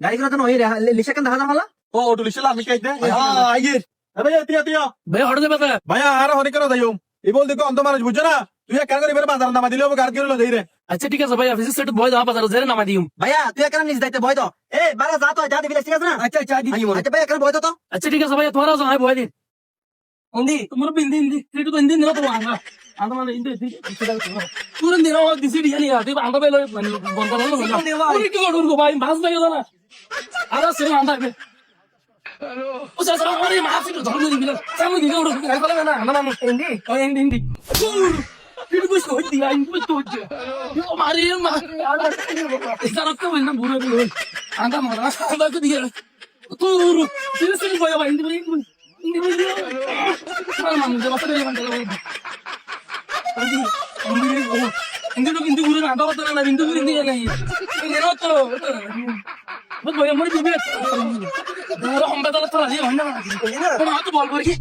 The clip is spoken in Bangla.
গাড়ি করে তো ওই লিশা কেন দেখা মালা ও অটো লিশলা আমি কাইতে আইয়ে ভাইয়া তিয়া তিয়া ভাইয়া হঠাৎ ব্যাপার ভাইয়া আর হরি করে দাইও এই বল দেখো অন্ত মানুষ বুঝছ না তুই এক কাজ করে এবারে বাজার নামা দিলে গাড়ি করে দেই রে আচ্ছা ঠিক আছে ভাইয়া অফিসের সেট বয় দাও বাজারে জেরে নামা দিউম ভাইয়া তুই কেন নিজ দাইতে ভয় তো এ বারা যা তো যা দিবি ঠিক আছে না আচ্ছা আচ্ছা দি আচ্ছা ভাইয়া কেন ভয় তো আচ্ছা ঠিক আছে ভাইয়া তোমার যাই বয় দিন হিন্দি তোমার হিন্দি হিন্দি তুই তো হিন্দি নিও তো আঙ্গা আঙ্গা মানে হিন্দি তুই দিন ও দিছি দিয়ানি তুই আঙ্গা বেলো মানে বন্ধ করলো না তুই কি করব ভাই মাছ ভাই না আরে সে আঙ্গা ও স্যার আরে মাছ কি ধরো দিবি না সামনে দিকে ওড় গাল পালে না আঙ্গা মানে হিন্দি ও হিন্দি হিন্দি তুই বুঝ কই দিয়া ইনপুট তো ও মারি মা ইসারা তো না বুড়ো বুড়ো আঙ্গা মারা আঙ্গা তো দিয়া তুই সিরিয়াসলি বয় ভাই Hindi Hindi Kalau mang dia pasal dia mandala. Hindi hindi guru na dapat na hindi guru hindi yan. Hindi na to. Ba't boy mo ni bibit? Dara hamba dala tara niya. Ano? Ano ato ball ko rin?